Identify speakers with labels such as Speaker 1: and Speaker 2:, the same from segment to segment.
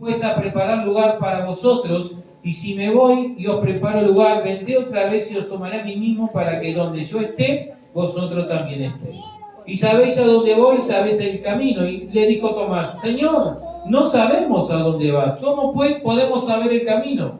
Speaker 1: pues a preparar lugar para vosotros, y si me voy y os preparo lugar, vendré otra vez y os tomaré a mí mismo, para que donde yo esté, vosotros también estéis. Y sabéis a dónde voy, sabéis el camino. Y le dijo Tomás: Señor, no sabemos a dónde vas, ¿cómo pues podemos saber el camino?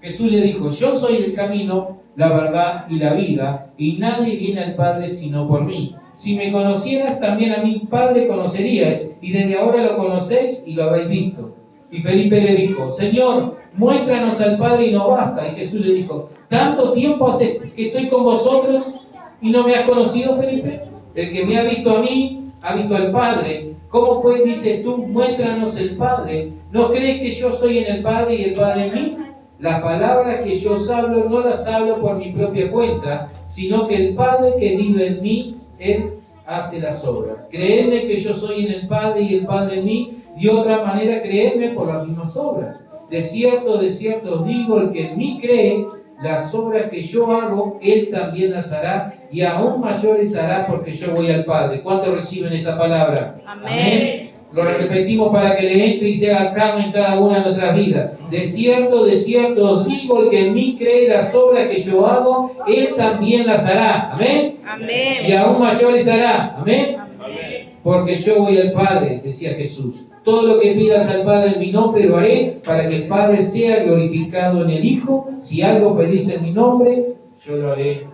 Speaker 1: Jesús le dijo: Yo soy el camino, la verdad y la vida, y nadie viene al Padre sino por mí. Si me conocieras, también a mi Padre conoceríais, y desde ahora lo conocéis y lo habéis visto. Y Felipe le dijo: Señor, muéstranos al Padre y no basta. Y Jesús le dijo: ¿Tanto tiempo hace que estoy con vosotros y no me has conocido, Felipe? El que me ha visto a mí, ha visto al Padre. ¿Cómo pues dices tú: muéstranos el Padre? ¿No crees que yo soy en el Padre y el Padre en mí? Las palabras que yo os hablo no las hablo por mi propia cuenta, sino que el Padre que vive en mí, Él hace las obras. Creedme que yo soy en el Padre y el Padre en mí, de otra manera creedme por las mismas obras. De cierto os digo, el que en mí cree, las obras que yo hago, Él también las hará, y aún mayores hará, porque yo voy al Padre. ¿Cuántos reciben esta palabra?
Speaker 2: Amén.
Speaker 1: Lo repetimos para que le entre y se haga carne en cada una de nuestras vidas. De cierto os digo, el que en mí cree, las obras que yo hago, Él también las hará. Amén.
Speaker 2: Amén.
Speaker 1: Y aún mayores hará. Amén.
Speaker 2: Amén.
Speaker 1: Porque yo voy al Padre, decía Jesús. Todo lo que pidas al Padre en mi nombre lo haré, para que el Padre sea glorificado en el Hijo. Si algo pedís en mi nombre, yo lo haré,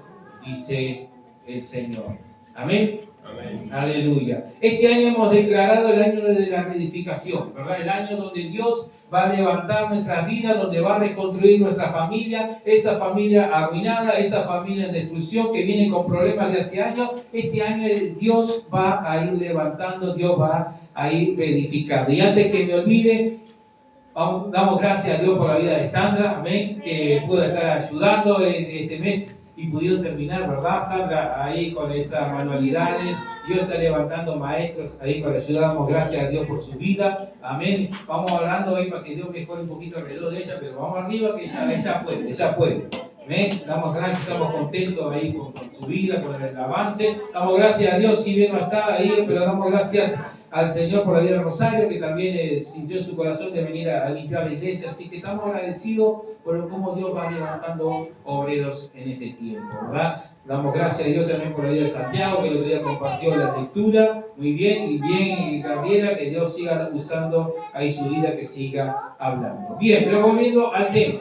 Speaker 1: dice el Señor. Amén.
Speaker 3: Amén.
Speaker 1: Aleluya. Este año hemos declarado el año de la reedificación, ¿verdad? El año donde Dios va a levantar nuestras vidas, donde va a reconstruir nuestra familia, esa familia arruinada, esa familia en destrucción que viene con problemas de hace años. Este año Dios va a ir levantando, Dios va a ir reedificando. Y antes que me olvide, damos gracias a Dios por la vida de Sandra, amén, que pudo estar ayudando este mes y pudieron terminar, ¿verdad, Sandra? Ahí con esas manualidades. Dios está levantando maestros ahí para ayudarnos. Gracias a Dios por su vida, amén. Vamos hablando ahí para que Dios mejore un poquito el reloj de ella, pero vamos arriba que ella puede. Amén. Damos gracias, estamos contentos ahí con su vida, con el avance. Damos gracias a Dios, si bien no está ahí, pero damos gracias al Señor por la vida de Rosario, que también sintió en su corazón de venir a limpiar la iglesia. Así que estamos agradecidos por cómo Dios va levantando obreros en este tiempo, ¿verdad? Damos gracias a Dios también por la vida de Santiago, que el otro día compartió la lectura. Muy bien, y bien, Gabriela, que Dios siga usando ahí su vida, que siga hablando. Bien, pero volviendo al tema.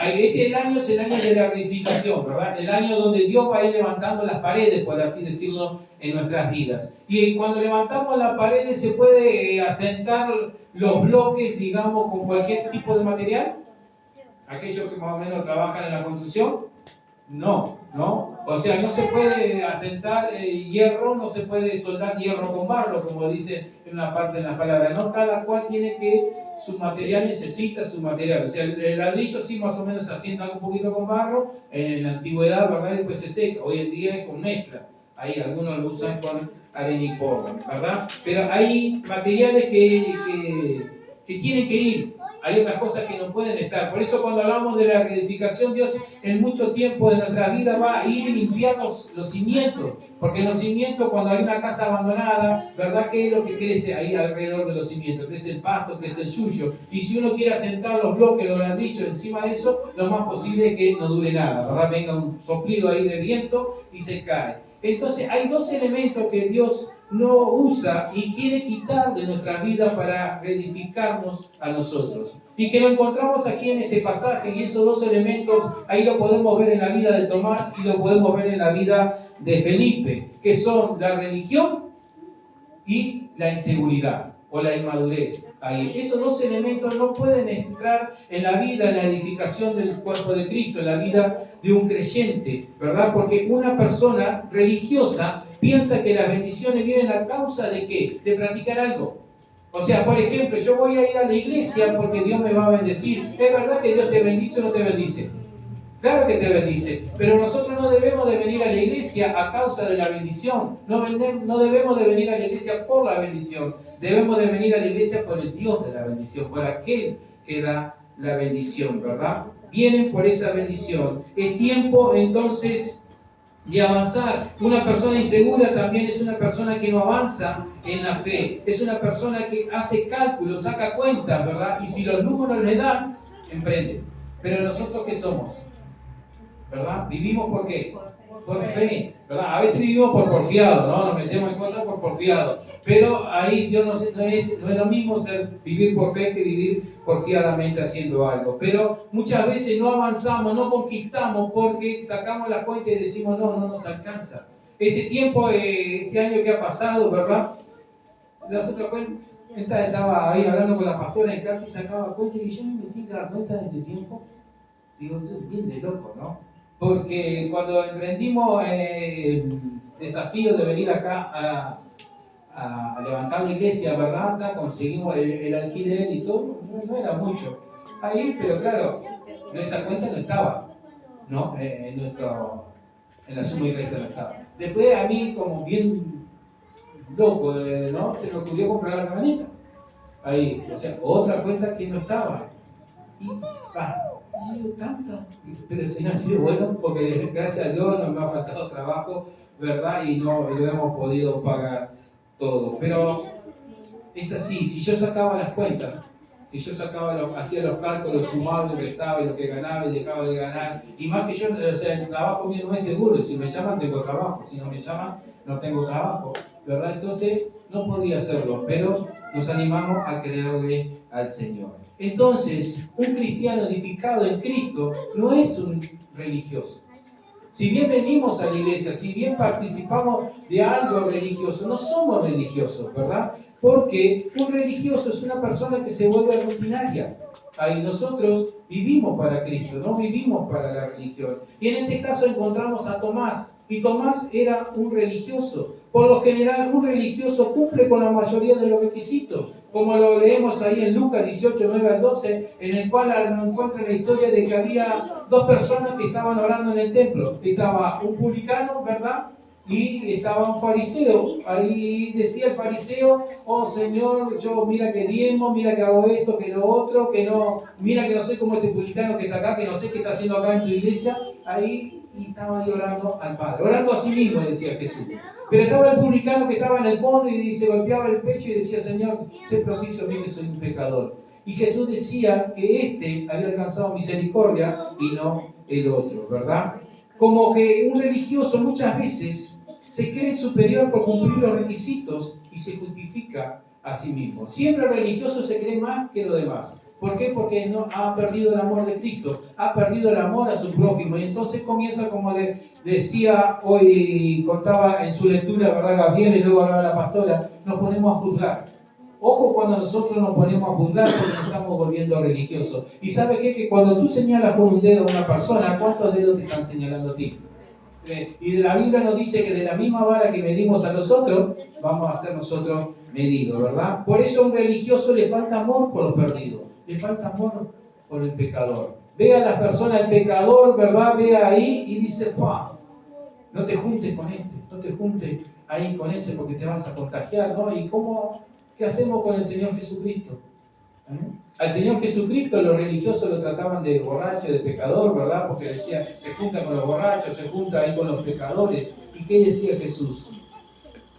Speaker 1: Este año es el año de la reedificación, ¿verdad? El año donde Dios va a ir levantando las paredes, por así decirlo, en nuestras vidas. Y cuando levantamos las paredes, ¿se puede asentar los bloques, digamos, con cualquier tipo de material? ¿Aquellos que más o menos trabajan en la construcción? No. O sea, no se puede asentar hierro, no se puede soldar hierro con barro, como dice en una parte de la palabra. No, cada cual tiene que, su material necesita su material. O sea, el ladrillo sí más o menos se asienta un poquito con barro, en la antigüedad, ¿verdad? Y después se seca. Hoy en día es con mezcla. Ahí algunos lo usan con arena y polvo, ¿verdad? Pero hay materiales que tienen que ir. Hay otras cosas que no pueden estar. Por eso cuando hablamos de la reedificación, Dios en mucho tiempo de nuestras vidas va a ir y limpiar los cimientos. Porque los cimientos, cuando hay una casa abandonada, ¿verdad? ¿Qué es lo que crece ahí alrededor de los cimientos? Crece el pasto, crece el yuyo. Y si uno quiere asentar los bloques, los ladrillos encima de eso, lo más posible es que no dure nada, ¿verdad? Venga un soplido ahí de viento y se cae. Entonces hay dos elementos que Dios no usa y quiere quitar de nuestras vidas para reedificarnos a nosotros. Y que lo encontramos aquí en este pasaje, y esos dos elementos ahí lo podemos ver en la vida de Tomás y lo podemos ver en la vida de Felipe, que son la religión y la inseguridad o la inmadurez. Ahí. Esos dos elementos no pueden entrar en la vida, en la edificación del cuerpo de Cristo, en la vida de un creyente, ¿verdad? Porque una persona religiosa piensa que las bendiciones vienen a causa de ¿qué? De practicar algo. O sea, por ejemplo, yo voy a ir a la iglesia porque Dios me va a bendecir. ¿Es verdad que Dios te bendice o no te bendice? Claro que te bendice, pero nosotros no debemos de venir a la iglesia a causa de la bendición. No debemos de venir a la iglesia por la bendición. Debemos de venir a la iglesia por el Dios de la bendición, por aquel que da la bendición, ¿verdad? Vienen por esa bendición. Es tiempo entonces de avanzar. Una persona insegura también es una persona que no avanza en la fe. Es una persona que hace cálculos, saca cuentas, ¿verdad? Y si los números le dan, emprende. Pero nosotros, ¿qué somos? ¿Verdad? ¿Vivimos por qué? Por fe, ¿verdad? A veces vivimos por porfiado, ¿no? Nos metemos en cosas por porfiado. Pero ahí yo no sé, no es lo mismo vivir por fe que vivir porfiadamente haciendo algo. Pero muchas veces no avanzamos, no conquistamos porque sacamos la cuenta y decimos, no nos alcanza. Este tiempo, este año que ha pasado, ¿verdad? Nosotros estaba ahí hablando con la pastora en casa y sacaba cuenta y yo me metí en la cuenta de este tiempo. Digo, es bien de loco, ¿no? Porque cuando emprendimos el desafío de venir acá a levantar la iglesia, ¿verdad? Acá conseguimos el alquiler y todo, no era mucho. Ahí, pero claro, esa cuenta no estaba, ¿no? En la suma y resta no estaba. Después a mí, como bien loco, ¿no? Se me ocurrió comprar la camioneta. Ahí, o sea, otra cuenta que no estaba. Y digo, tanta, pero el Señor ha sido bueno porque gracias a Dios no me ha faltado trabajo, ¿verdad? Y no lo hemos podido pagar todo. Pero es así, si yo sacaba las cuentas, si yo hacía los cálculos, sumaba y restaba y lo que ganaba y dejaba de ganar, y más que yo, o sea, el trabajo mío no es seguro, si me llaman tengo trabajo, si no me llaman no tengo trabajo, ¿verdad? Entonces no podía hacerlo, pero nos animamos a creerle al Señor. Entonces, un cristiano edificado en Cristo no es un religioso. Si bien venimos a la iglesia, si bien participamos de algo religioso, no somos religiosos, ¿verdad? Porque un religioso es una persona que se vuelve rutinaria. Ahí nosotros vivimos para Cristo, no vivimos para la religión. Y en este caso encontramos a Tomás. Y Tomás era un religioso. Por lo general, un religioso cumple con la mayoría de los requisitos. Como lo leemos ahí en Lucas 18, 9 al 12, en el cual nos encuentra la historia de que había dos personas que estaban orando en el templo. Estaba un publicano, ¿verdad? Y estaba un fariseo. Ahí decía el fariseo, oh Señor, yo mira que diezmo, mira que hago esto, que lo otro, que no, mira que no soy como este publicano que está acá, que no sé qué está haciendo acá en tu iglesia. Ahí y estaba ahí orando al Padre, orando a sí mismo, decía Jesús. Pero estaba el publicano que estaba en el fondo y se golpeaba el pecho y decía, Señor, sé propicio a mí que soy un pecador. Y Jesús decía que este había alcanzado misericordia y no el otro, ¿verdad? Como que un religioso muchas veces se cree superior por cumplir los requisitos y se justifica a sí mismo. Siempre el religioso se cree más que los demás. ¿Por qué? Porque no, ha perdido el amor de Cristo, ha perdido el amor a su prójimo. Y entonces comienza, como decía hoy, contaba en su lectura, ¿verdad, Gabriel? Y luego hablaba la pastora, nos ponemos a juzgar. Ojo cuando nosotros nos ponemos a juzgar porque nos estamos volviendo religiosos. ¿Y sabe qué? Que cuando tú señalas con un dedo a una persona, ¿cuántos dedos te están señalando a ti? Y de la Biblia nos dice que de la misma vara que medimos a los otros, vamos a ser nosotros medidos, ¿verdad? Por eso a un religioso le falta amor por los perdidos, le falta amor por el pecador. Ve a las personas, el pecador, ¿verdad? Ve ahí y dice, ¡pah! No te juntes con este, no te juntes ahí con ese porque te vas a contagiar, ¿no? ¿Y qué hacemos con el Señor Jesucristo? Al Señor Jesucristo los religiosos lo trataban de borracho, de pecador, ¿verdad? Porque decía, se junta con los borrachos, se junta ahí con los pecadores. ¿Y qué decía Jesús?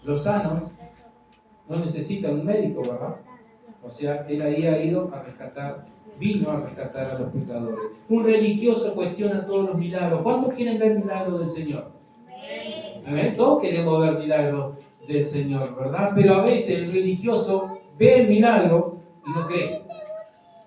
Speaker 1: Los sanos no necesitan un médico, ¿verdad? O sea, él ahí vino a rescatar a los pecadores. Un religioso cuestiona todos los milagros. ¿Cuántos quieren ver milagros del Señor? Todos queremos ver milagros del Señor, ¿verdad? Pero a veces el religioso ve el milagro y no cree.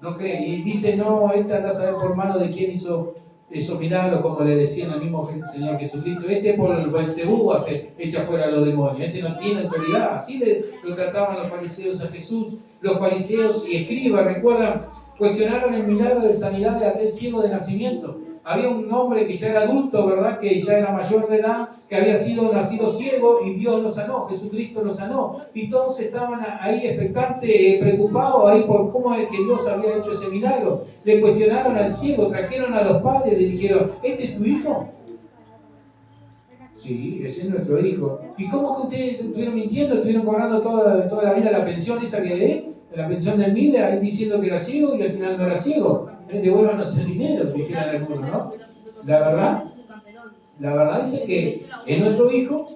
Speaker 1: No cree. Y dice, no, anda a saber por mano de quién hizo esos milagros, como le decían al mismo Señor Jesucristo. Este por el Belcebú echa fuera a los demonios. Este no tiene autoridad. Así lo trataban los fariseos a Jesús. Los fariseos y escribas, recuerdan, cuestionaron el milagro de sanidad de aquel ciego de nacimiento. Había un hombre que ya era adulto, ¿verdad? Que ya era mayor de edad, que había nacido ciego y Dios lo sanó, Jesucristo lo sanó. Y todos estaban ahí expectantes, preocupados ahí por cómo es que Dios había hecho ese milagro. Le cuestionaron al ciego, trajeron a los padres, le dijeron, ¿este es tu hijo? Sí, ese es nuestro hijo. ¿Y cómo es que ustedes estuvieron mintiendo, estuvieron cobrando toda la vida la pensión esa que la pensión del MIDE, ahí diciendo que era ciego y al final no era ciego? Devuélvanos el dinero, dijeron algunos, ¿no? La verdad, La verdad es que es nuestro hijo,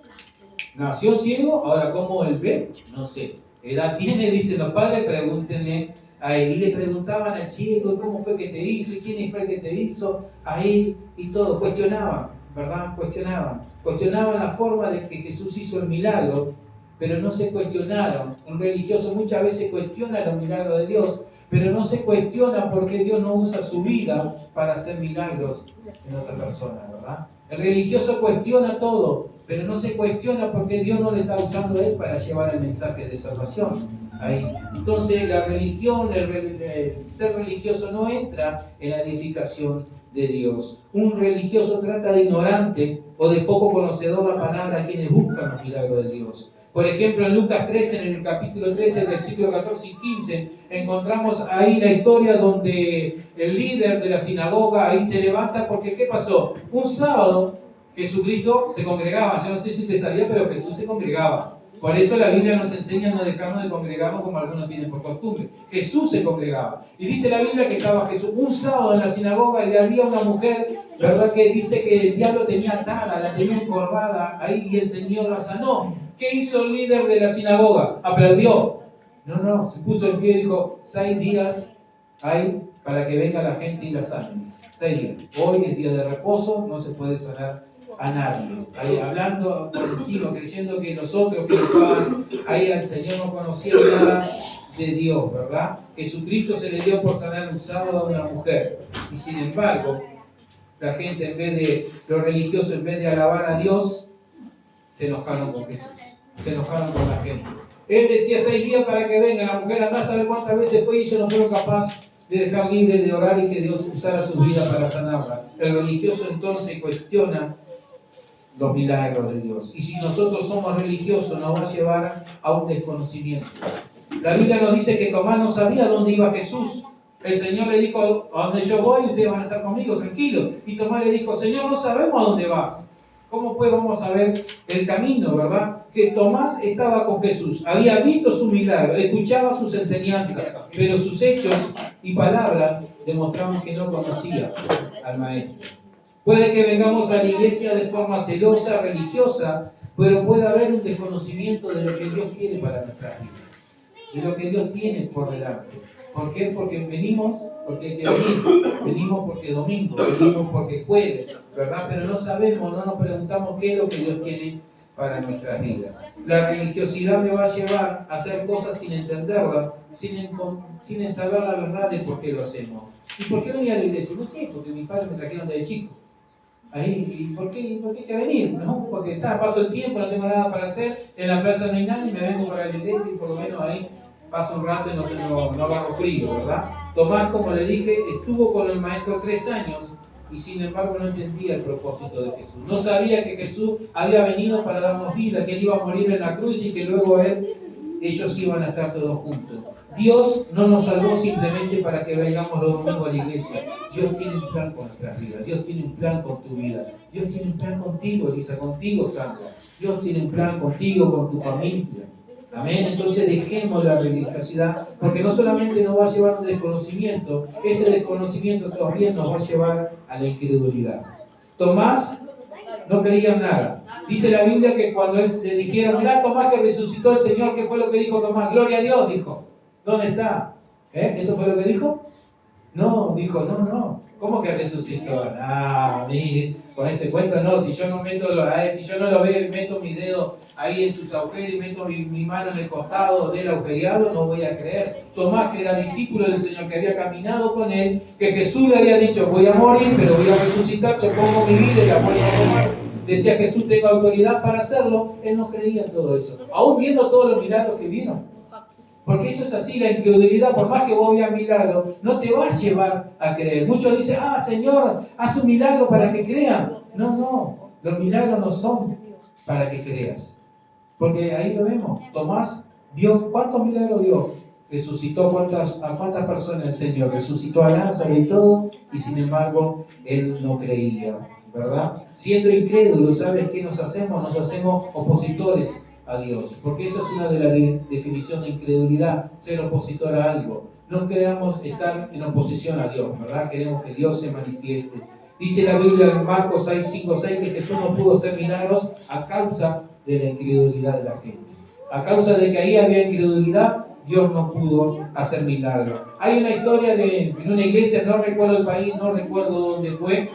Speaker 1: nació ciego, ahora cómo él ve, no sé. Edad tiene, dicen los padres, pregúntenle a él. Y le preguntaban al ciego, ¿cómo fue que te hizo? ¿Quién fue que te hizo? Ahí y todo, cuestionaban, ¿verdad? Cuestionaban la forma de que Jesús hizo el milagro, pero no se cuestionaron. Un religioso muchas veces cuestiona los milagros de Dios, pero no se cuestiona por qué Dios no usa su vida para hacer milagros en otra persona, ¿verdad? El religioso cuestiona todo, pero no se cuestiona por qué Dios no le está usando a él para llevar el mensaje de salvación. Ahí. Entonces la religión, el ser religioso no entra en la edificación de Dios. Un religioso trata de ignorante o de poco conocedor la palabra a quienes buscan los milagros de Dios. Por ejemplo, en Lucas 13, en el capítulo 13, versículos 14 y 15, encontramos ahí la historia donde el líder de la sinagoga ahí se levanta porque ¿qué pasó? Un sábado Jesucristo se congregaba. Yo no sé si te sabía, pero Jesús se congregaba. Por eso la Biblia nos enseña a no dejarnos de congregarnos como algunos tienen por costumbre. Jesús se congregaba. Y dice la Biblia que estaba Jesús un sábado en la sinagoga y había una mujer, ¿verdad? Que dice que el diablo tenía atada, la tenía encorvada ahí y el Señor la sanó. ¿Qué hizo el líder de la sinagoga? Aplaudió. No, se puso en pie y dijo, 6 días hay para que venga la gente y la sane. 6 días. Hoy es día de reposo, no se puede sanar a nadie. Ahí hablando por encima, creyendo que nosotros que estaban ahí al Señor no conocían nada de Dios, ¿verdad? Jesucristo se le dio por sanar un sábado a una mujer. Y sin embargo, la gente los religiosos en vez de alabar a Dios, se enojaron con Jesús, se enojaron con la gente. Él decía 6 días para que venga, la mujer andá a saber cuántas veces fue y ellos no fueron capaces de dejar libre de orar y que Dios usara su vida para sanarla. El religioso entonces cuestiona los milagros de Dios. Y si nosotros somos religiosos, nos va a llevar a un desconocimiento. La Biblia nos dice que Tomás no sabía dónde iba Jesús. El Señor le dijo, a donde yo voy, ustedes van a estar conmigo, tranquilos. Y Tomás le dijo, Señor, no sabemos a dónde vas. ¿Cómo pues vamos a ver el camino, verdad? Que Tomás estaba con Jesús, había visto su milagro, escuchaba sus enseñanzas, pero sus hechos y palabras demostraban que no conocía al Maestro. Puede que vengamos a la iglesia de forma celosa, religiosa, pero puede haber un desconocimiento de lo que Dios quiere para nuestras vidas, de lo que Dios tiene por delante. ¿Por qué? Porque venimos porque hay que venimos porque es domingo, venimos porque es jueves, ¿verdad? Pero no sabemos, no nos preguntamos qué es lo que Dios tiene para nuestras vidas. La religiosidad me va a llevar a hacer cosas sin entenderlas, sin saber la verdad de por qué lo hacemos. ¿Y por qué no ir a la iglesia? No sé, porque mis padres me trajeron desde chico. Ahí, ¿y por qué hay que venir? No, porque paso el tiempo, no tengo nada para hacer, en la plaza no hay nada y me vengo para la iglesia y por lo menos ahí paso un rato y no agarro frío, ¿verdad? Tomás, como le dije, estuvo con el Maestro 3 años y sin embargo no entendía el propósito de Jesús. No sabía que Jesús había venido para darnos vida, que Él iba a morir en la cruz y que luego ellos iban a estar todos juntos. Dios no nos salvó simplemente para que vayamos los domingos a la iglesia. Dios tiene un plan con nuestras vidas. Dios tiene un plan con tu vida. Dios tiene un plan contigo, Elisa, contigo, Sandra. Dios tiene un plan contigo, con tu familia. Amén. Entonces dejemos la religiosidad, porque no solamente nos va a llevar a un desconocimiento, ese desconocimiento también nos va a llevar a la incredulidad. Tomás no creía en nada. Dice la Biblia que cuando le dijeron, mirá Tomás que resucitó el Señor, ¿qué fue lo que dijo Tomás? Gloria a Dios, dijo. ¿Dónde está? ¿Eso fue lo que dijo? No, dijo, no. ¿Cómo que resucitó? Mire, con ese cuento no, si yo no meto a él, si yo no lo veo y meto mi dedo ahí en sus agujeros y meto mi mano en el costado del agujereado, no voy a creer. Tomás, que era discípulo del Señor, que había caminado con él, que Jesús le había dicho, voy a morir, pero voy a resucitar, yo pongo mi vida y la voy a tomar. Decía Jesús, tengo autoridad para hacerlo. Él no creía en todo eso, aún viendo todos los milagros que vieron. Porque eso es así, la incredulidad, por más que vos veas milagros, no te va a llevar a creer. Muchos dicen, Señor, haz un milagro para que crean. No, los milagros no son para que creas. Porque ahí lo vemos, Tomás vio, ¿cuántos milagros vio? Resucitó a cuántas personas el Señor, resucitó a Lázaro y todo, y sin embargo, él no creía, ¿verdad? Siendo incrédulos, ¿sabes qué nos hacemos? Nos hacemos opositores a Dios, porque esa es una de las definiciones de incredulidad, ser opositor a algo. No queremos estar en oposición a Dios, ¿verdad? Queremos que Dios se manifieste Dice la Biblia en Marcos 6, 5, 6 que Jesús no pudo hacer milagros a causa de la incredulidad de la gente. A causa de que ahí había incredulidad, Dios no pudo hacer milagros. Hay una historia en una iglesia, no recuerdo el país, no recuerdo dónde fue,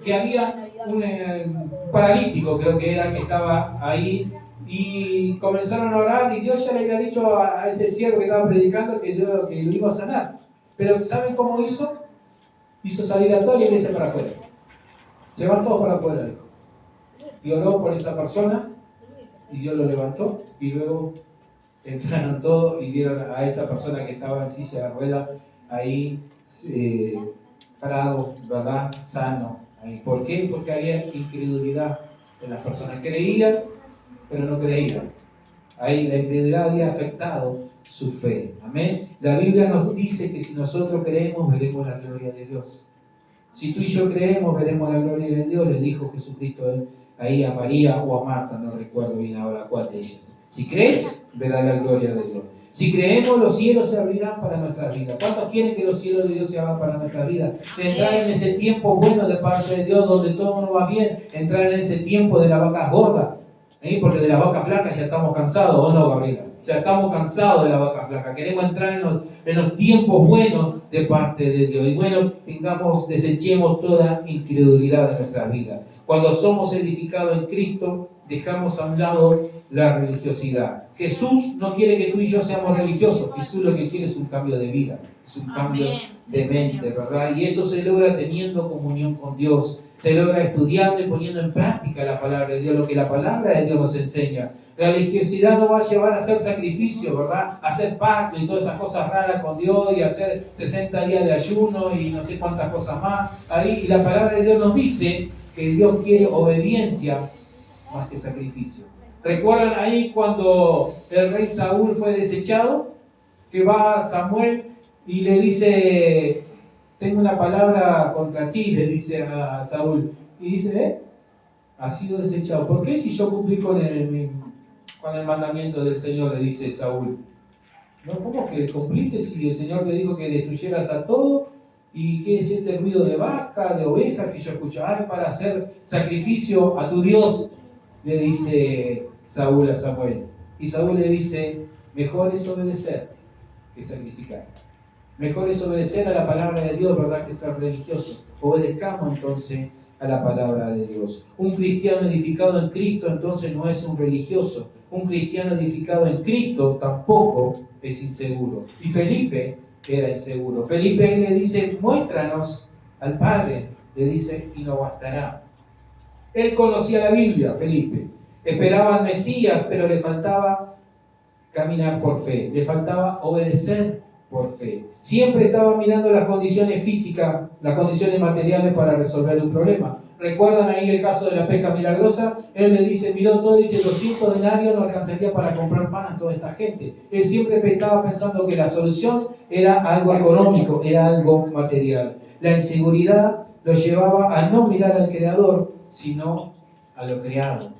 Speaker 1: que había un paralítico, creo que era, que estaba ahí, y comenzaron a orar, y Dios ya le había dicho a ese siervo que estaba predicando que lo iba a sanar. Pero ¿saben cómo hizo? Hizo salir a toda la iglesia para afuera. Se van todos para afuera, dijo. Y oró por esa persona, y Dios lo levantó, y luego entraron todos y vieron a esa persona que estaba en silla de ruedas ahí parado, ¿verdad? Sano. Ahí. ¿Por qué? Porque había incredulidad en las personas. Creían, pero no creían. Ahí la incredulidad había afectado su fe. Amén. La Biblia nos dice que si nosotros creemos, veremos la gloria de Dios. Si tú y yo creemos, veremos la gloria de Dios, le dijo Jesucristo ahí a María o a Marta, no recuerdo bien ahora cuál de ellas. Si crees, verás la gloria de Dios. Si creemos, los cielos se abrirán para nuestras vidas. ¿Cuántos quieren que los cielos de Dios se abran para nuestras vidas? Entrar en ese tiempo bueno de parte de Dios, donde todo no va bien. Entrar en ese tiempo de la vaca gorda. Porque de la vaca flaca ya estamos cansados, ¿o no, Gabriela? Ya estamos cansados de la vaca flaca. Queremos entrar en los tiempos buenos de parte de Dios. Y bueno, desechemos toda incredulidad de nuestras vidas. Cuando somos edificados en Cristo, dejamos a un lado la religiosidad. Jesús no quiere que tú y yo seamos religiosos. Jesús lo que quiere es un cambio de vida, es un cambio de mente, ¿verdad? Y eso se logra teniendo comunión con Dios. Se logra estudiando y poniendo en práctica la palabra de Dios, lo que la palabra de Dios nos enseña. La religiosidad no va a llevar a hacer sacrificio, ¿verdad? A hacer pacto y todas esas cosas raras con Dios y hacer 60 días de ayuno y no sé cuántas cosas más. Ahí, y la palabra de Dios nos dice que Dios quiere obediencia más que sacrificio. ¿Recuerdan ahí cuando el rey Saúl fue desechado? Que va Samuel y le dice: tengo una palabra contra ti, le dice a Saúl. Y dice: ha sido desechado. ¿Por qué si yo cumplí con el mandamiento del Señor? Le dice Saúl. No, ¿cómo que cumpliste si el Señor te dijo que destruyeras a todo? ¿Y qué es este ruido de vaca, de oveja que yo escucho? Para hacer sacrificio a tu Dios, le dice Saúl a Samuel. Y Saúl le dice: mejor es obedecer que sacrificar. Mejor es obedecer a la palabra de Dios, ¿verdad?, que ser religioso. Obedezcamos entonces a la palabra de Dios. Un cristiano edificado en Cristo entonces no es un religioso. Un cristiano edificado en Cristo tampoco es inseguro. Y Felipe era inseguro. Felipe le dice: muéstranos al Padre. Le dice: y no bastará. Él conocía la Biblia, Felipe. Esperaba al Mesías, pero le faltaba caminar por fe. Le faltaba obedecer por fe. Siempre estaba mirando las condiciones físicas, las condiciones materiales para resolver un problema. ¿Recuerdan ahí el caso de la pesca milagrosa? Él le dice, miró todo y dice: 200 denarios no alcanzaría para comprar pan a toda esta gente. Él siempre estaba pensando que la solución era algo económico, era algo material. La inseguridad lo llevaba a no mirar al Creador, sino a lo creado,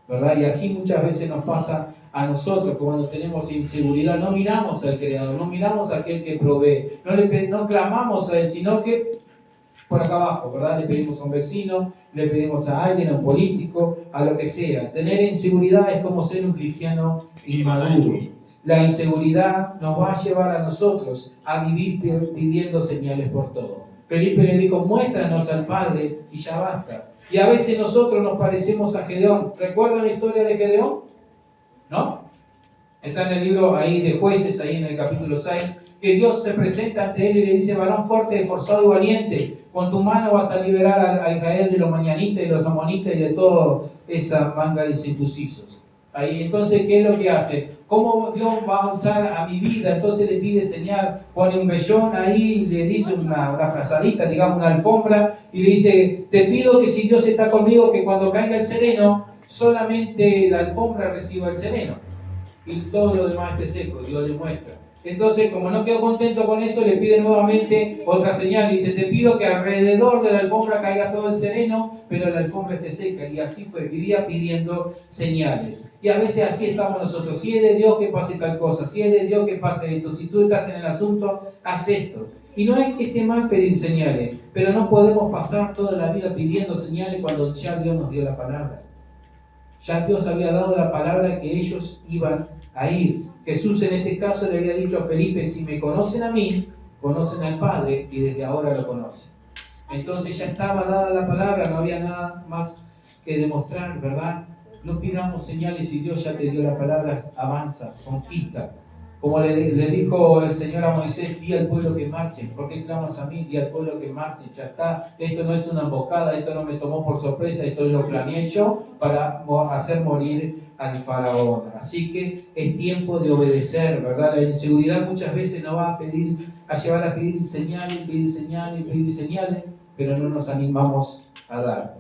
Speaker 1: ¿verdad? Y así muchas veces nos pasa a nosotros cuando tenemos inseguridad. No miramos al Creador, no miramos a aquel que provee, no clamamos a Él, sino que por acá abajo, ¿verdad? Le pedimos a un vecino, le pedimos a alguien, a un político, a lo que sea. Tener inseguridad es como ser un cristiano inmaduro. La inseguridad nos va a llevar a nosotros a vivir pidiendo señales por todo. Felipe le dijo: muéstranos al Padre y ya basta. Y a veces nosotros nos parecemos a Gedeón. ¿Recuerdan la historia de Gedeón? ¿No? Está en el libro ahí de Jueces, ahí en el capítulo 6, que Dios se presenta ante él y le dice: varón fuerte, esforzado y valiente, con tu mano vas a liberar a Israel de los mañanitas y de los amonitas y de toda esa manga de circuncisos. Ahí, entonces, ¿qué es lo que hace? ¿Cómo Dios va a usar a mi vida? Entonces le pide señal, pone un vellón ahí, le dice una frazadita, digamos una alfombra, y le dice: te pido que si Dios está conmigo, que cuando caiga el sereno, solamente la alfombra reciba el sereno y todo lo demás esté seco. Dios le muestra. Entonces, como no quedó contento con eso, le pide nuevamente otra señal. Dice: te pido que alrededor de la alfombra caiga todo el sereno, pero la alfombra esté seca. Y así fue, vivía pidiendo señales. Y a veces así estamos nosotros: si es de Dios, que pase tal cosa; si es de Dios, que pase esto; si tú estás en el asunto, haz esto. Y no es que esté mal pedir señales, pero no podemos pasar toda la vida pidiendo señales cuando ya Dios nos dio la palabra. Ya Dios había dado la palabra que ellos iban a ir. Jesús en este caso le había dicho a Felipe, si me conocen a mí, conocen al Padre y desde ahora lo conocen. Entonces ya estaba dada la palabra, no había nada más que demostrar, ¿verdad? No pidamos señales si Dios ya te dio la palabra, avanza, conquista. Como le dijo el Señor a Moisés, di al pueblo que marche. ¿Por qué clamas a mí? Di al pueblo que marche. Ya está. Esto no es una emboscada, esto no me tomó por sorpresa, esto lo planeé yo para hacer morir al faraón. Así que es tiempo de obedecer, ¿verdad? La inseguridad muchas veces nos va a llevar a pedir señales, pero no nos animamos a dar.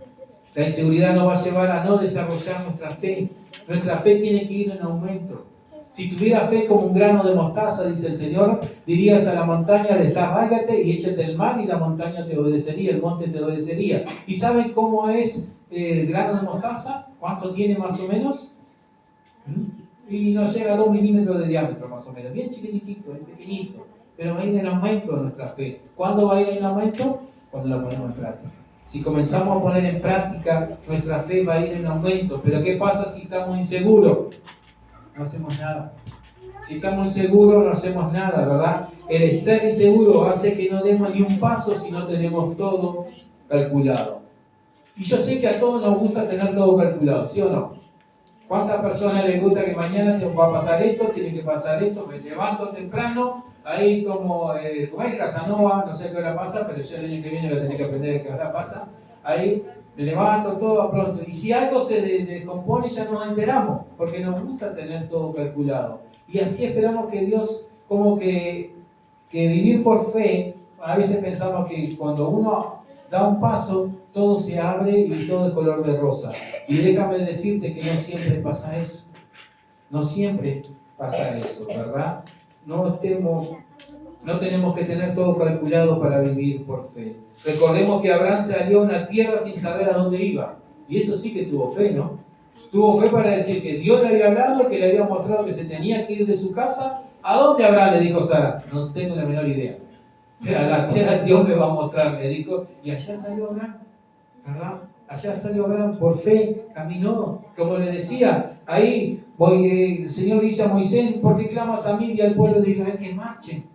Speaker 1: La inseguridad nos va a llevar a no desarrollar nuestra fe. Nuestra fe tiene que ir en aumento. Si tuviera fe como un grano de mostaza, dice el Señor, dirías a la montaña, desarráigate y échate el mar, y la montaña te obedecería, el monte te obedecería. ¿Y saben cómo es el grano de mostaza? ¿Cuánto tiene más o menos? Y no llega a 2 milímetros de diámetro más o menos, bien chiquitito, es pequeñito, pero va a ir en aumento nuestra fe. ¿Cuándo va a ir en aumento? Cuando la ponemos en práctica. Si comenzamos a poner en práctica, nuestra fe va a ir en aumento. Pero ¿qué pasa si estamos inseguros? No hacemos nada. Si estamos inseguros, no hacemos nada, ¿verdad? El ser inseguro hace que no demos ni un paso si no tenemos todo calculado. Y yo sé que a todos nos gusta tener todo calculado, ¿sí o no? ¿Cuántas personas les gusta que mañana va a pasar esto, tiene que pasar esto, me levanto temprano, ahí como es Casanova, no sé qué hora pasa, pero ya el año que viene voy a tener que aprender qué hora pasa, ahí me levanto todo pronto. Y si algo se descompone ya nos enteramos, porque nos gusta tener todo calculado. Y así esperamos que Dios, como que vivir por fe, a veces pensamos que cuando uno da un paso, todo se abre y todo es color de rosa. Y déjame decirte que no siempre pasa eso. No siempre pasa eso, ¿verdad? No tenemos que tener todo calculado para vivir por fe. Recordemos que Abraham salió a una tierra sin saber a dónde iba. Y eso sí que tuvo fe, ¿no? Tuvo fe para decir que Dios le había hablado, que le había mostrado que se tenía que ir de su casa. ¿A dónde Abraham? Le dijo Sara. No tengo la menor idea. Pero la tierra Dios me va a mostrar, le dijo. Y allá salió Abraham. ¿Verdad? Allá salió Abraham por fe, caminó. Como le decía, ahí el Señor dice a Moisés, ¿por qué clamas a mí y al pueblo de Israel que marchen?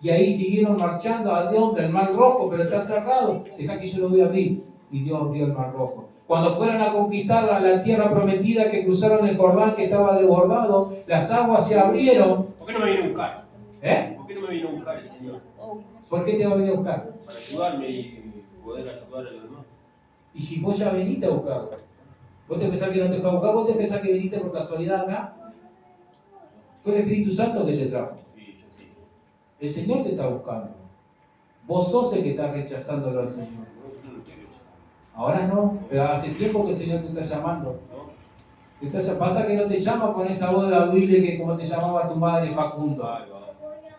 Speaker 1: Y ahí siguieron marchando, ¿a dónde? El Mar Rojo, pero está cerrado. Deja que yo lo voy a abrir. Y Dios abrió el Mar Rojo. Cuando fueron a conquistar la tierra prometida, que cruzaron el Jordán, que estaba desbordado, las aguas se abrieron.
Speaker 2: ¿Por qué no me vino a buscar?
Speaker 1: ¿Eh?
Speaker 2: ¿Por qué no me vino a buscar el Señor?
Speaker 1: ¿Por qué te va a venir a buscar?
Speaker 2: Para ayudarme y poder ayudar a los demás.
Speaker 1: Y si vos ya veniste a buscarlo, vos te pensás que no te fue a buscar, vos te pensás que viniste por casualidad acá. Fue el Espíritu Santo que te trajo.
Speaker 2: Sí, yo sí.
Speaker 1: El Señor te está buscando. Vos sos el que está rechazándolo al Señor. Ahora no, pero hace tiempo que el Señor te está llamando. Pasa que no te llama con esa voz audible que como te llamaba tu madre Facundo.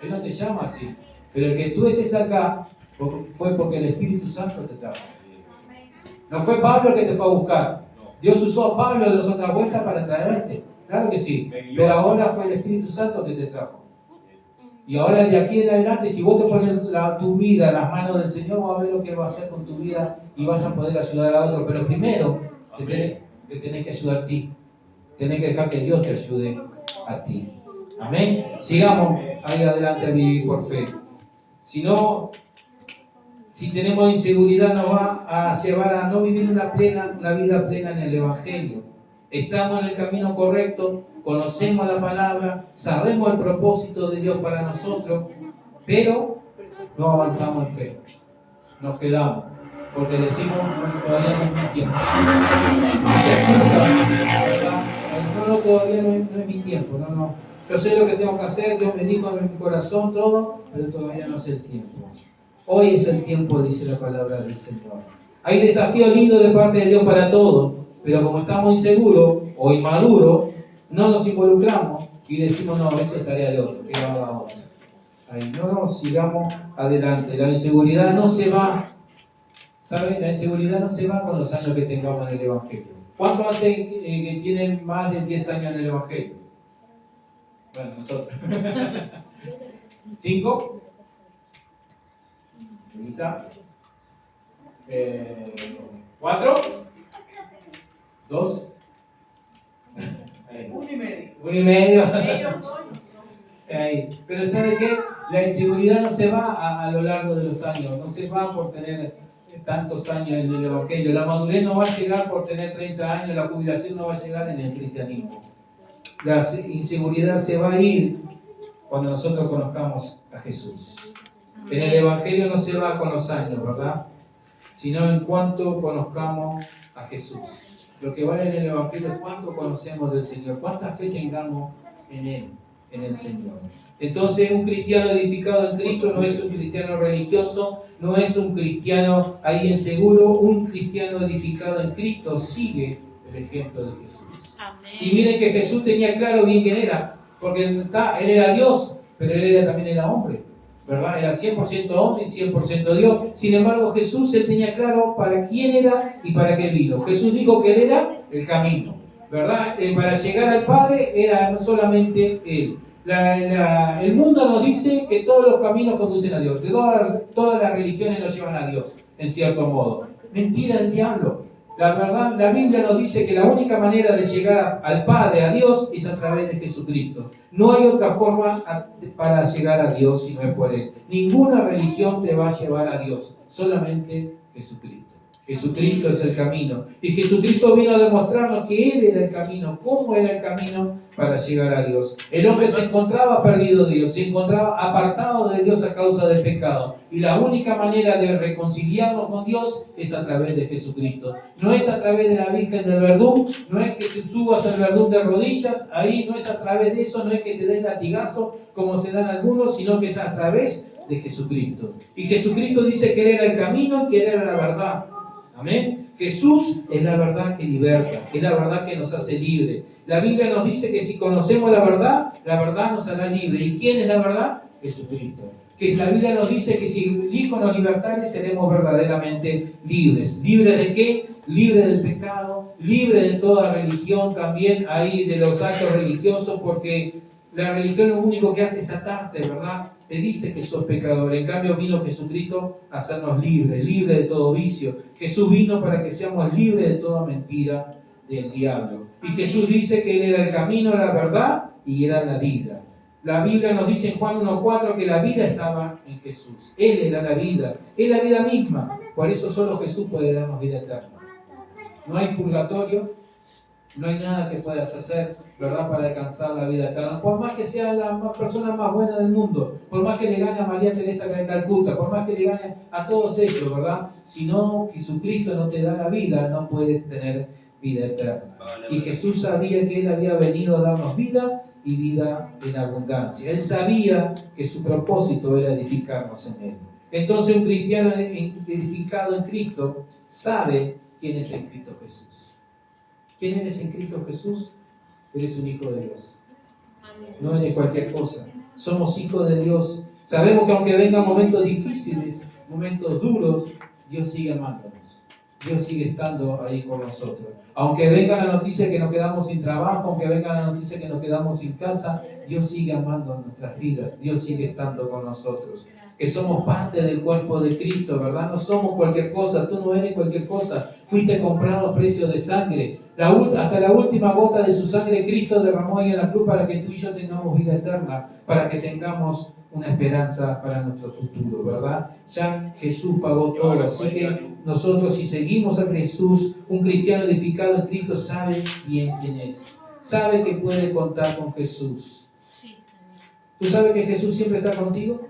Speaker 1: Él no te llama así. Pero el que tú estés acá fue porque el Espíritu Santo te trajo. No fue Pablo que te fue a buscar. Dios usó a Pablo en las otras vueltas para traerte. Claro que sí. Pero ahora fue el Espíritu Santo que te trajo. Y ahora de aquí en adelante, si vos te pones tu vida en las manos del Señor, vas a ver lo que va a hacer con tu vida y vas a poder ayudar a otro. Pero primero, te tenés que ayudar a ti. Tenés que dejar que Dios te ayude a ti. Amén. Sigamos ahí adelante a vivir por fe. Si tenemos inseguridad, nos va a llevar a no vivir una vida plena en el Evangelio. Estamos en el camino correcto, conocemos la palabra, sabemos el propósito de Dios para nosotros, pero no avanzamos en fe. Nos quedamos, porque decimos, bueno, todavía no es mi tiempo. No, todavía no es mi tiempo, no. Yo sé lo que tengo que hacer, Dios me dijo en mi corazón todo, pero todavía no es el tiempo. Hoy es el tiempo, dice la palabra del Señor. Hay desafíos lindos de parte de Dios para todos, pero como estamos inseguros o inmaduros, no nos involucramos y decimos, no, eso es tarea de otro, que lo haga otro. Ahí no, sigamos adelante. La inseguridad no se va, ¿saben? La inseguridad no se va con los años que tengamos en el Evangelio. ¿Cuántos hace que tienen más de 10 años en el Evangelio? Bueno, nosotros. ¿5? Elisa. 4. 2. 1,5. Pero ¿sabe qué? La inseguridad no se va a lo largo de los años, no se va por tener tantos años en el Evangelio. La madurez no va a llegar por tener 30 años, la jubilación no va a llegar en el cristianismo. La inseguridad se va a ir cuando nosotros conozcamos a Jesús. En el Evangelio no se va con los años, ¿verdad? Sino en cuanto conozcamos a Jesús. Lo que vale en el Evangelio es cuánto conocemos del Señor, cuánta fe tengamos en Él, en el Señor. Entonces, un cristiano edificado en Cristo no es un cristiano religioso, no es un cristiano ahí inseguro. Un cristiano edificado en Cristo sigue el ejemplo de Jesús. Amén. Y miren que Jesús tenía claro bien quién era, porque Él era Dios, pero Él también era hombre, ¿verdad? Era 100% hombre y 100% Dios. Sin embargo, Jesús, Él tenía claro para quién era y para qué vino. Jesús dijo que Él era el camino, ¿verdad? Para llegar al Padre era no solamente Él. El mundo nos dice que todos los caminos conducen a Dios, que todas las religiones nos llevan a Dios, en cierto modo. Mentira del diablo. La verdad, la Biblia nos dice que la única manera de llegar al Padre, a Dios, es a través de Jesucristo. No hay otra forma para llegar a Dios si no es por Él. Ninguna religión te va a llevar a Dios, solamente Jesucristo. Jesucristo es el camino. Y Jesucristo vino a demostrarnos que Él era el camino, cómo era el camino para llegar a Dios. El hombre se encontraba perdido de Dios, se encontraba apartado de Dios a causa del pecado. Y la única manera de reconciliarnos con Dios es a través de Jesucristo. No es a través de la Virgen del Verdún, no es que tú subas al Verdún de rodillas, ahí no es a través de eso, no es que te den latigazo como se dan algunos, sino que es a través de Jesucristo. Y Jesucristo dice que Él era el camino y que Él era la verdad. Amén. Jesús es la verdad que liberta, es la verdad que nos hace libre. La Biblia nos dice que si conocemos la verdad nos hará libre. ¿Y quién es la verdad? Jesucristo. Que la Biblia nos dice que si el Hijo nos libertare, seremos verdaderamente libres. ¿Libres de qué? Libres del pecado, libres de toda religión, también ahí de los actos religiosos, porque la religión lo único que hace es atarte, ¿verdad? Te dice que sos pecador. En cambio vino Jesucristo a hacernos libres, libres de todo vicio. Jesús vino para que seamos libres de toda mentira del diablo. Y Jesús dice que Él era el camino, la verdad y era la vida. La Biblia nos dice en Juan 1:4 que la vida estaba en Jesús. Él era la vida, es la vida misma. Por eso solo Jesús puede darnos vida eterna. No hay purgatorio, no hay nada que puedas hacer, ¿verdad?, para alcanzar la vida eterna. Por más que sea la persona más buena del mundo, por más que le gane a María Teresa de Calcuta, por más que le gane a todos ellos, ¿verdad? Si no, Jesucristo no te da la vida, no puedes tener vida eterna. Y Jesús sabía que Él había venido a darnos vida y vida en abundancia. Él sabía que su propósito era edificarnos en Él. Entonces un cristiano edificado en Cristo sabe quién es en Cristo Jesús. ¿Quién eres en Cristo Jesús? Eres un hijo de Dios. No eres cualquier cosa. Somos hijos de Dios. Sabemos que aunque vengan momentos difíciles, momentos duros, Dios sigue amándonos. Dios sigue estando ahí con nosotros. Aunque venga la noticia que nos quedamos sin trabajo, aunque venga la noticia que nos quedamos sin casa, Dios sigue amando nuestras vidas. Dios sigue estando con nosotros. Que somos parte del cuerpo de Cristo, ¿verdad? No somos cualquier cosa, tú no eres cualquier cosa. Fuiste comprado a precio de sangre. Hasta la última gota de su sangre Cristo derramó ahí en la cruz para que tú y yo tengamos vida eterna, para que tengamos una esperanza para nuestro futuro, ¿verdad? Ya Jesús pagó todo, así que nosotros, si seguimos a Jesús, un cristiano edificado en Cristo sabe bien quién es, sabe que puede contar con Jesús. ¿Tú sabes que Jesús siempre está contigo?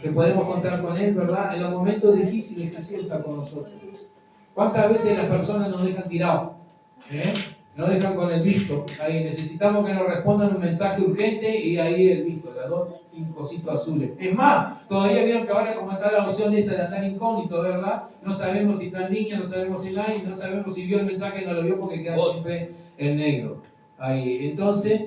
Speaker 1: Que podemos contar con Él, ¿verdad? En los momentos difíciles Jesús está con nosotros. ¿Cuántas veces las personas nos dejan tirados? Nos dejan con el visto. Ahí necesitamos que nos respondan un mensaje urgente y ahí el visto, las dos cositos azules. Es más, todavía vieron que ahora como está la opción esa de andar incógnito, ¿verdad? No sabemos si está en línea, no sabemos si nadie, no sabemos si vio el mensaje, no lo vio porque queda siempre en negro. Ahí, entonces,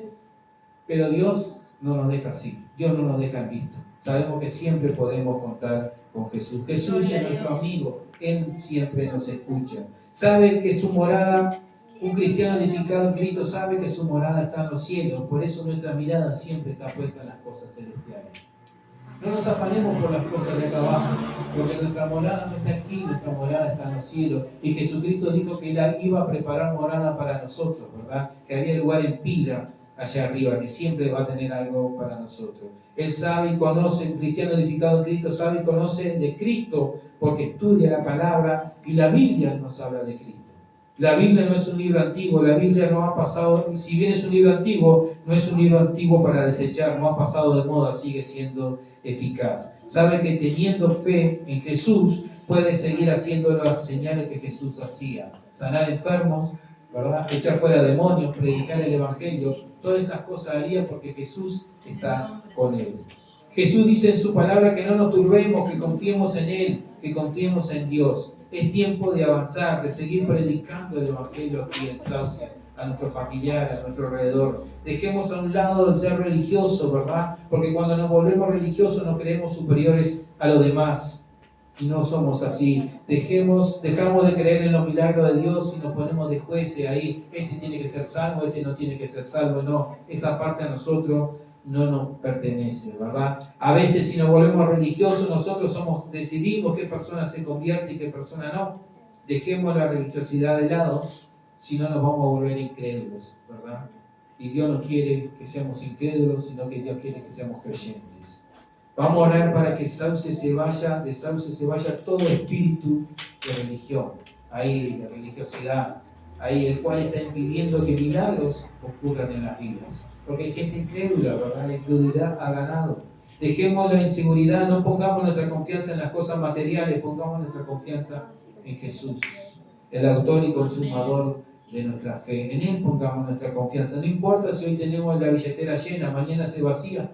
Speaker 1: pero Dios no nos deja así. Dios no nos deja en visto. Sabemos que siempre podemos contar con Jesús. Jesús es nuestro amigo. Él siempre nos escucha. Sabe que su morada, un cristiano edificado en Cristo sabe que su morada está en los cielos. Por eso nuestra mirada siempre está puesta en las cosas celestiales. No nos afanemos por las cosas de acá abajo, porque nuestra morada no está aquí, nuestra morada está en los cielos. Y Jesucristo dijo que Él iba a preparar morada para nosotros, ¿verdad? Que había lugar en pila allá arriba, que siempre va a tener algo para nosotros. Él sabe y conoce, un cristiano edificado en Cristo sabe y conoce de Cristo porque estudia la palabra y la Biblia nos habla de Cristo. La Biblia no es un libro antiguo, la Biblia no ha pasado, si bien es un libro antiguo, no es un libro antiguo para desechar, no ha pasado de moda, sigue siendo eficaz. Sabe que teniendo fe en Jesús, puede seguir haciendo las señales que Jesús hacía. Sanar enfermos, ¿verdad? Echar fuera demonios, predicar el Evangelio, todas esas cosas haría porque Jesús está con él. Jesús dice en su palabra que no nos turbemos, que confiemos en Él, que confiemos en Dios. Es tiempo de avanzar, de seguir predicando el Evangelio aquí en Sauce, a nuestro familiar, a nuestro alrededor. Dejemos a un lado el ser religioso, ¿verdad? Porque cuando nos volvemos religiosos nos creemos superiores a los demás. Y no somos así. Dejamos de creer en los milagros de Dios y nos ponemos de jueces ahí. Este tiene que ser salvo, este no tiene que ser salvo. No, esa parte a nosotros no nos pertenece, ¿verdad? A veces si nos volvemos religiosos, nosotros decidimos qué persona se convierte y qué persona no. Dejemos la religiosidad de lado, si no nos vamos a volver incrédulos, ¿verdad? Y Dios no quiere que seamos incrédulos, sino que Dios quiere que seamos creyentes. Vamos a orar para que de Sauce se vaya todo espíritu de religión, ahí de religiosidad, ahí el cual está impidiendo que milagros ocurran en las vidas. Porque hay gente incrédula, ¿verdad? La incredulidad ha ganado. Dejemos la inseguridad, no pongamos nuestra confianza en las cosas materiales, pongamos nuestra confianza en Jesús, el autor y consumador de nuestra fe. En Él pongamos nuestra confianza. No importa si hoy tenemos la billetera llena, mañana se vacía.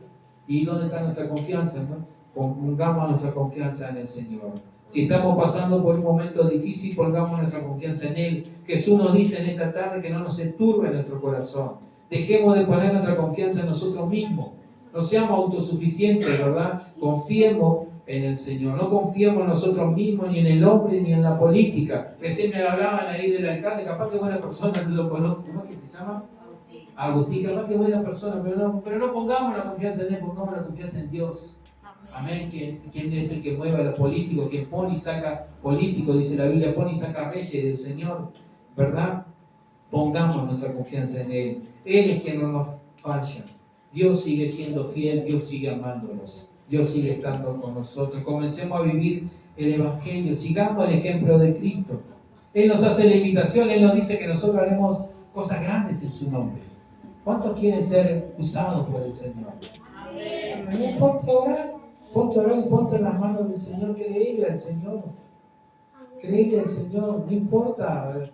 Speaker 1: ¿Y dónde está nuestra confianza? ¿No? Pongamos nuestra confianza en el Señor. Si estamos pasando por un momento difícil, pongamos nuestra confianza en Él. Jesús nos dice en esta tarde que no nos enturbe nuestro corazón. Dejemos de poner nuestra confianza en nosotros mismos. No seamos autosuficientes, ¿verdad? Confiemos en el Señor. No confiemos en nosotros mismos, ni en el hombre, ni en la política. Recién me hablaban ahí del alcalde, capaz que buena persona, no lo conozco. ¿Cómo es que se llama? Agustín, capaz que buena persona, pero no pongamos la confianza en Él, pongamos la confianza en Dios. Amén. ¿Quién es el que mueve a los políticos? Quien pone y saca políticos, dice la Biblia, pone y saca reyes del Señor, ¿verdad? Pongamos nuestra confianza en Él. Él es quien no nos falla. Dios sigue siendo fiel, Dios sigue amándonos, Dios sigue estando con nosotros. Comencemos a vivir el Evangelio, sigamos el ejemplo de Cristo. Él nos hace la invitación, Él nos dice que nosotros haremos cosas grandes en su nombre. ¿Cuántos quieren ser usados por el Señor? Amén. Ponte a orar y ponte en las manos del Señor, creerle al Señor. Creerle al Señor, no importa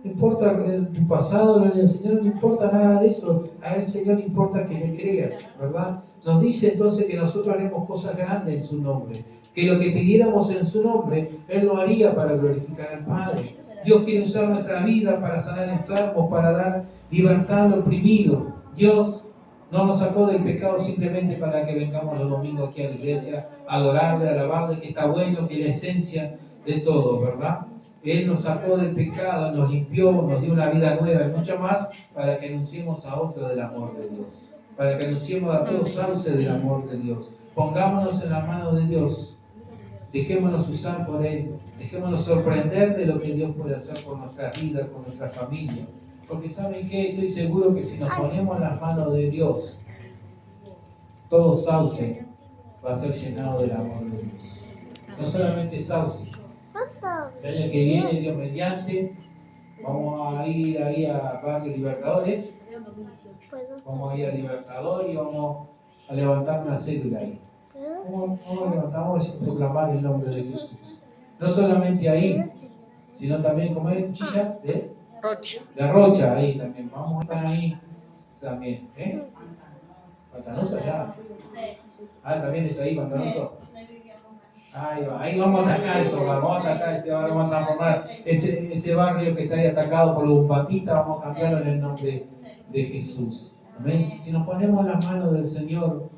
Speaker 1: tu pasado, el Señor no importa nada de eso, a Él Señor le importa que le creas, ¿verdad? Nos dice entonces que nosotros haremos cosas grandes en su nombre, que lo que pidiéramos en su nombre, Él lo haría para glorificar al Padre. Dios quiere usar nuestra vida para sanar enfermos, para dar libertad al oprimido. Dios no nos sacó del pecado simplemente para que vengamos los domingos aquí a la iglesia, a adorarle, a alabarle, que está bueno, que es la esencia de todo, ¿verdad? Él nos sacó del pecado, nos limpió, nos dio una vida nueva y mucho más para que anunciemos a otros del amor de Dios, para que anunciemos a todos sauces del amor de Dios. Pongámonos en la mano de Dios, dejémonos usar por Él, dejémonos sorprender de lo que Dios puede hacer por nuestras vidas, por nuestra familia. Porque ¿saben qué? Estoy seguro que si nos ponemos en las manos de Dios, todo sauce va a ser llenado del amor de Dios. No solamente sauce. El año que viene, Dios mediante, vamos a ir ahí a Barrio Libertadores. Vamos a ir a Libertador y vamos a levantar una célula ahí. Vamos a levantar y proclamar el nombre de Jesús. No solamente ahí, sino también, como es Cuchilla, de Rocha, ahí también. Vamos a estar ahí también. Pantanoso ya. También es ahí, Pantanoso. Ahí vamos a atacar eso, vamos a atacar ese barrio, vamos a transformar ese barrio que está ahí atacado por los batitas, vamos a cambiarlo en el nombre de Jesús. Amén. Si nos ponemos en las manos del Señor,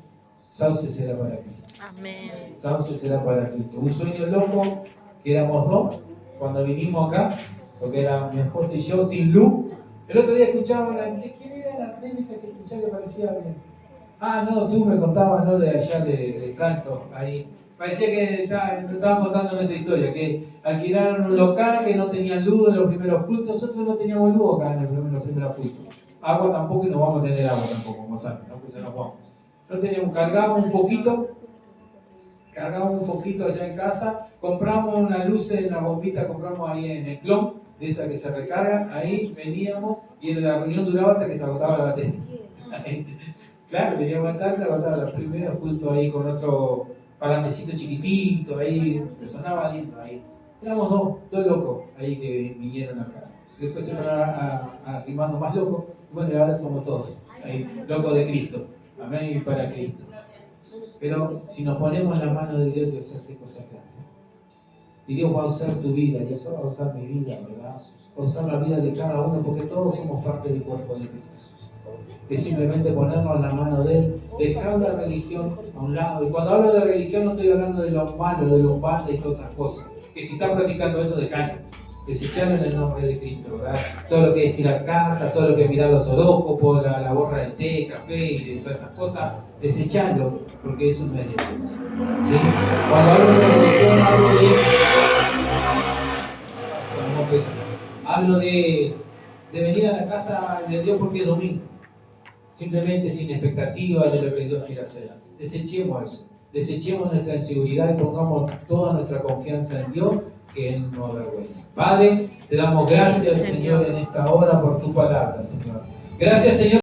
Speaker 1: Sauce será para Cristo.
Speaker 3: Amén.
Speaker 1: Sauce será para Cristo. Un sueño loco, que éramos dos, cuando vinimos acá, porque era mi esposa y yo sin luz. El otro día escuchábamos ¿quién era la prédica que escuchaba que parecía bien? Ah, no, tú me contabas, ¿no? De allá de Salto, ahí. Parecía que estaban contando nuestra historia, que alquilaron un local, que no tenían luz en los primeros cultos. Nosotros no teníamos luz acá en los primeros cultos. Agua tampoco, y no vamos a tener agua tampoco, como saben, ¿no? Pues se nos vamos. No teníamos, cargábamos un foquito allá en casa, compramos una luz en la bombita, compramos ahí en el clon, de esa que se recarga, ahí veníamos, y en la reunión duraba hasta que se agotaba la batería. Claro, quería aguantar, se agotaba los primeros cultos ahí con otro parlandecito chiquitito, ahí, que sonaba lindo ahí. Éramos dos locos ahí que vinieron acá. Después se fueron arrimando más locos, y bueno, y ahora somos todos ahí, locos de Cristo. Amén, y para Cristo. Pero si nos ponemos en la mano de Dios, Dios hace cosas grandes. Y Dios va a usar tu vida, Dios va a usar mi vida, ¿verdad? Va a usar la vida de cada uno, porque todos somos parte del cuerpo de Cristo. Es simplemente ponernos en la mano de Él, dejar la religión a un lado. Y cuando hablo de religión no estoy hablando de lo malo, de los bandas y todas esas cosas. Que si están practicando eso, dejarlo. Desecharlo en el nombre de Cristo, ¿verdad? Todo lo que es tirar cartas, todo lo que es mirar los horóscopos, la borra del té, café y de todas esas cosas, desecharlo, porque eso no es de Dios. ¿Sí? Cuando hablo de religión, hablo de venir a la casa de Dios porque es domingo. Simplemente sin expectativa de lo que Dios quiere hacer. Desechemos eso. Desechemos nuestra inseguridad y pongamos toda nuestra confianza en Dios, que Él no avergüenza. Padre, te damos gracias, Señor, en esta hora por tu palabra, Señor. Gracias, Señor.